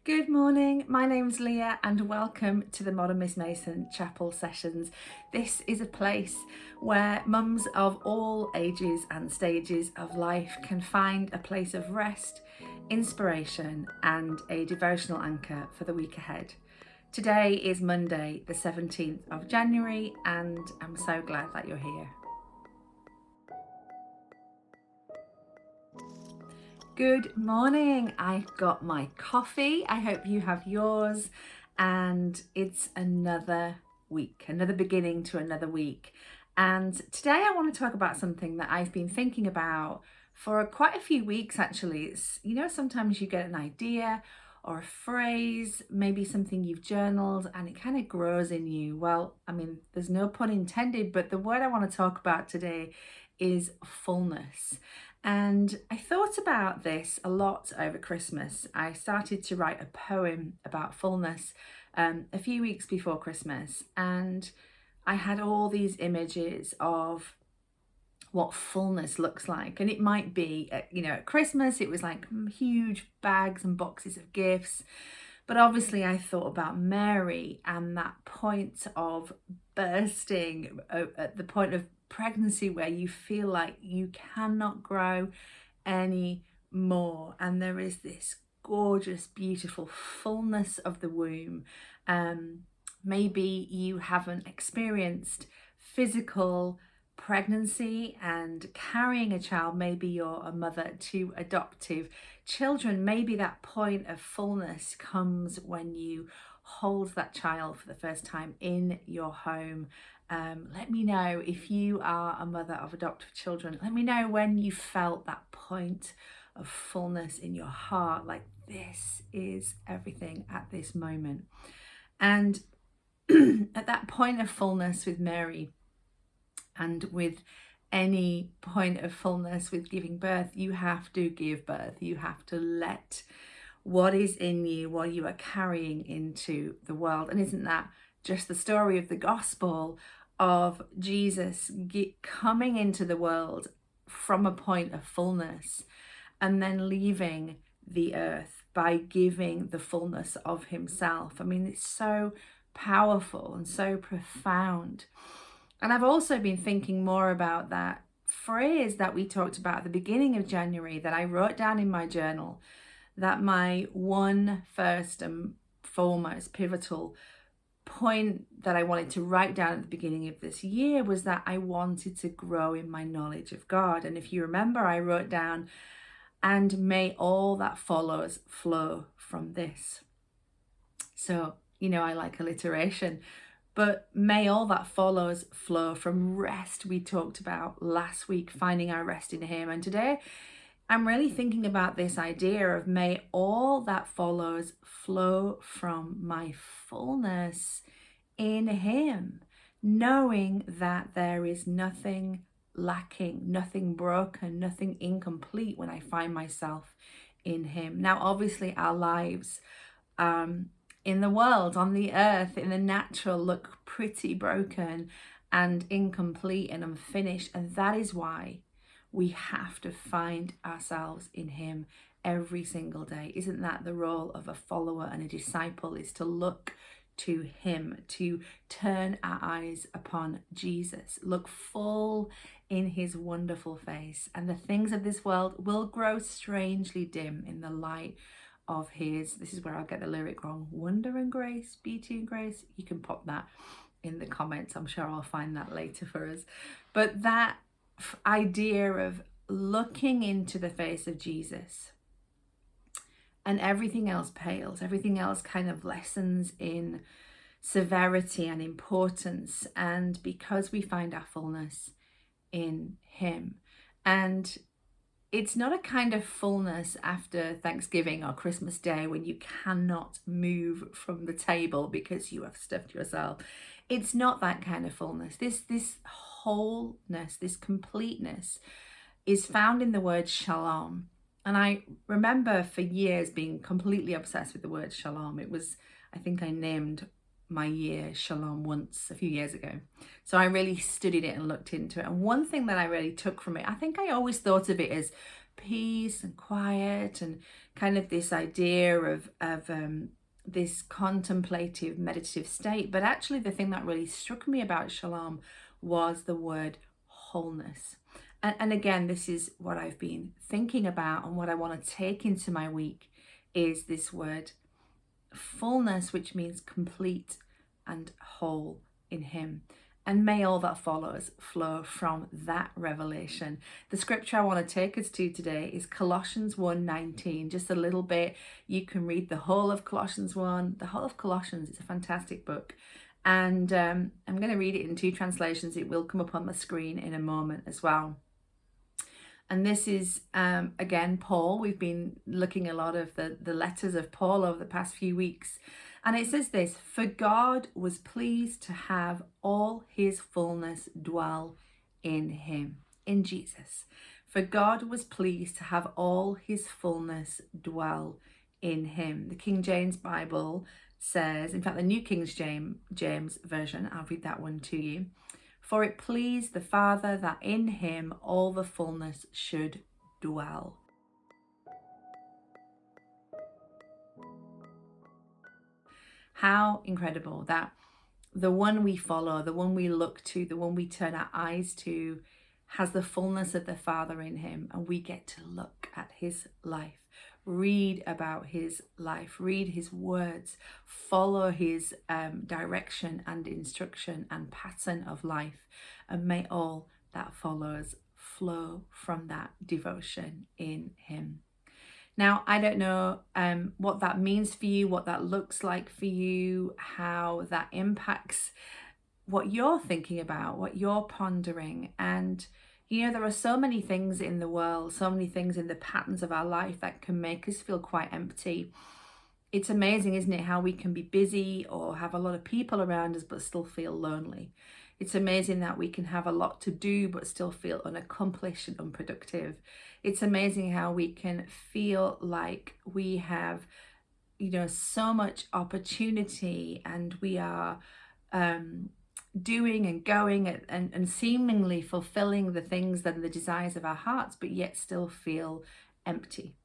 Good morning, my name's Leah and welcome to the Modern Miss Mason Chapel Sessions. This is a place where mums of all ages and stages of life can find a place of rest, inspiration and a devotional anchor for the week ahead. Today is Monday the 17th of January and I'm so glad that you're here. Good morning. I've got my coffee. I hope you have yours. And it's another week, another beginning to another week. And today I want to talk about something that I've been thinking about for quite a few weeks actually. It's, sometimes you get an idea or a phrase, maybe something you've journaled and it kind of grows in you. Well, there's no pun intended, but the word I want to talk about today is fullness. And I thought about this a lot over Christmas. I started to write a poem about fullness a few weeks before Christmas, and I had all these images of what fullness looks like. And it might be, at Christmas, it was like huge bags and boxes of gifts. But obviously I thought about Mary and that point of bursting at the point of pregnancy where you feel like you cannot grow any more, and there is this gorgeous, beautiful fullness of the womb. Maybe you haven't experienced physical pregnancy and carrying a child, maybe you're a mother to adoptive children. Maybe that point of fullness comes when you hold that child for the first time in your home. Let me know if you are a mother of adoptive children. Let me know when you felt that point of fullness in your heart, like this is everything at this moment. And at that point of fullness with Mary, and with any point of fullness with giving birth, you have to give birth. You have to let what is in you, what you are carrying, into the world. And isn't that just the story of the gospel of Jesus coming into the world from a point of fullness and then leaving the earth by giving the fullness of himself? It's so powerful and so profound. And I've also been thinking more about that phrase that we talked about at the beginning of January that I wrote down in my journal, that my one first and foremost pivotal point that I wanted to write down at the beginning of this year was that I wanted to grow in my knowledge of God. And if you remember, I wrote down, and may all that follows flow from this. So, I like alliteration. But may all that follows flow from rest. We talked about last week, finding our rest in him. And today I'm really thinking about this idea of may all that follows flow from my fullness in him, knowing that there is nothing lacking, nothing broken, nothing incomplete when I find myself in him. Now, obviously our lives, in the world, on the earth, in the natural, look pretty broken and incomplete and unfinished. And that is why we have to find ourselves in him every single day. Isn't that the role of a follower and a disciple, is to look to him, to turn our eyes upon Jesus, look full in his wonderful face, and the things of this world will grow strangely dim in the light of his, this is where I'll get the lyric wrong, wonder and grace, beauty and grace. You can pop that in the comments. I'm sure I'll find that later for us. But that idea of looking into the face of Jesus and everything else pales, everything else kind of lessens in severity and importance. And because we find our fullness in him. And it's not a kind of fullness after Thanksgiving or Christmas Day when you cannot move from the table because you have stuffed yourself. It's not that kind of fullness. This wholeness, this completeness is found in the word shalom. And I remember for years being completely obsessed with the word shalom. I think I named my year Shalom once a few years ago. So I really studied it and looked into it. And one thing that I really took from it, I think I always thought of it as peace and quiet and kind of this idea of this contemplative, meditative state. But actually, the thing that really struck me about shalom was the word wholeness. And again, this is what I've been thinking about, and what I want to take into my week is this word fullness, which means complete and whole in Him. And may all that follows flow from that revelation. The scripture I want to take us to today is Colossians 1:19. Just a little bit. You can read the whole of Colossians 1. The whole of Colossians, it's a fantastic book. And I'm going to read it in 2 translations. It will come up on the screen in a moment as well. And this is, again, Paul. We've been looking a lot of the letters of Paul over the past few weeks. And it says this: "For God was pleased to have all His fullness dwell in Him," in Jesus. For God was pleased to have all His fullness dwell in Him. The King James Bible says, in fact, the New King James Version, I'll read that one to you. "For it pleased the Father that in Him all the fullness should dwell." How incredible that the one we follow, the one we look to, the one we turn our eyes to, has the fullness of the Father in Him, and we get to look at His life, read about His life, read His words, follow His direction and instruction and pattern of life, and may all that follows flow from that devotion in Him. Now, I don't know what that means for you, what that looks like for you, how that impacts what you're thinking about, what you're pondering. And, you know, there are so many things in the world, so many things in the patterns of our life that can make us feel quite empty. It's amazing, isn't it, how we can be busy or have a lot of people around us but still feel lonely. It's amazing that we can have a lot to do but still feel unaccomplished and unproductive. It's amazing how we can feel like we have, you know, so much opportunity, and we are doing and going and seemingly fulfilling the things and the desires of our hearts, but yet still feel empty.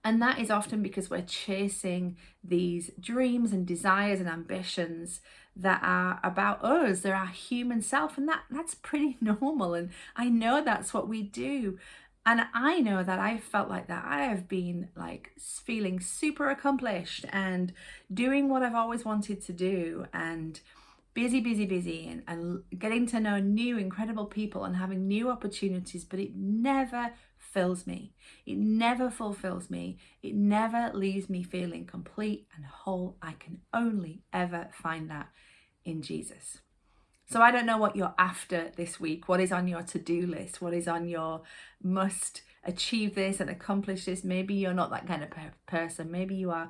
And that is often because we're chasing these dreams and desires and ambitions that are about us. They're our human self, and that's pretty normal. And I know that's what we do. And I know that I've felt like that. I have been like feeling super accomplished and doing what I've always wanted to do, and busy, and getting to know new incredible people and having new opportunities, but it never fills me. It never fulfills me. It never leaves me feeling complete and whole. I can only ever find that in Jesus. So I don't know what you're after this week. What is on your to-do list? What is on your must achieve this and accomplish this? Maybe you're not that kind of person. Maybe you are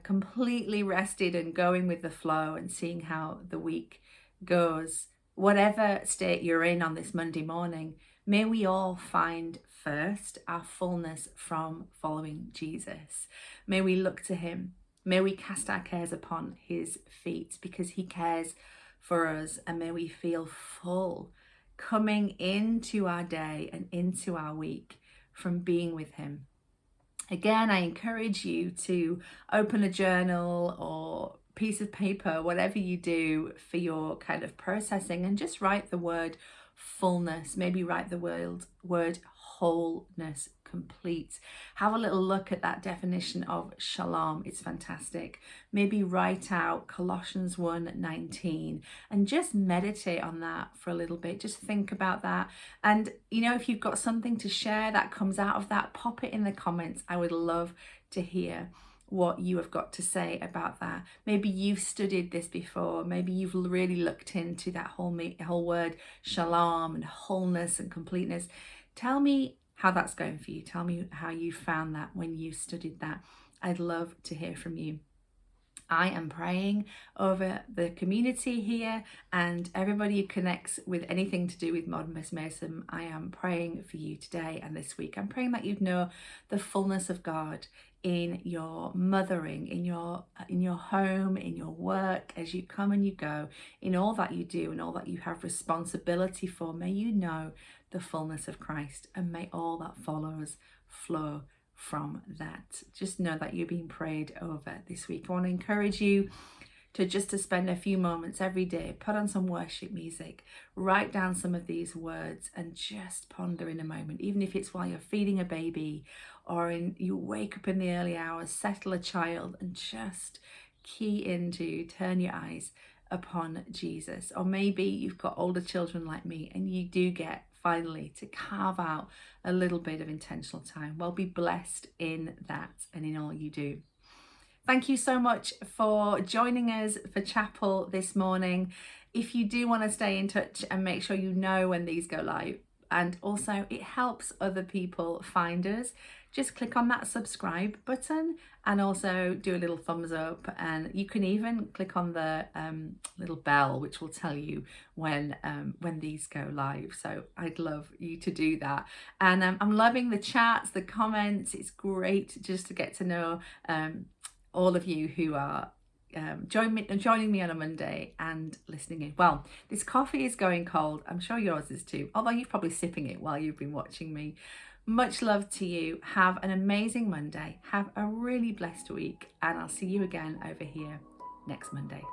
completely rested and going with the flow and seeing how the week goes. Whatever state you're in on this Monday morning, may we all find first our fullness from following Jesus. May we look to Him. May we cast our cares upon His feet, because He cares for us, and may we feel full coming into our day and into our week from being with Him. Again, I encourage you to open a journal or piece of paper, whatever you do for your kind of processing, and just write the word fullness. Maybe write the word wholeness, complete. Have a little look at that definition of shalom. It's fantastic. Maybe write out Colossians 1:19 and just meditate on that for a little bit. Just think about that. And, you know, if you've got something to share that comes out of that, pop it in the comments. I would love to hear what you have got to say about that. Maybe you've studied this before. Maybe you've really looked into that whole word shalom and wholeness and completeness. Tell me how that's going for you. Tell me how you found that when you studied that. I'd love to hear from you. I am praying over the community here and everybody who connects with anything to do with Modern Mason. I am praying for you today and this week. I'm praying that you'd know the fullness of God in your mothering, in your home, in your work, as you come and you go, in all that you do and all that you have responsibility for. May you know the fullness of Christ, and may all that follows flow from that. Just know that you're being prayed over this week. I want to encourage you to spend a few moments every day, put on some worship music, write down some of these words and just ponder in a moment, even if it's while you're feeding a baby or you wake up in the early hours, settle a child, and just turn your eyes upon Jesus. Or maybe you've got older children like me and you do get finally to carve out a little bit of intentional time. Well, be blessed in that and in all you do. Thank you so much for joining us for chapel this morning. If you do want to stay in touch and make sure you know when these go live, and also it helps other people find us, just click on that subscribe button and also do a little thumbs up, and you can even click on the little bell which will tell you when these go live. So I'd love you to do that. And I'm loving the chats, the comments. It's great just to get to know all of you who are joining me on a Monday and listening in. Well, this coffee is going cold. I'm sure yours is too, although you're probably sipping it while you've been watching me. Much love to you. Have an amazing Monday. Have a really blessed week, and I'll see you again over here next Monday.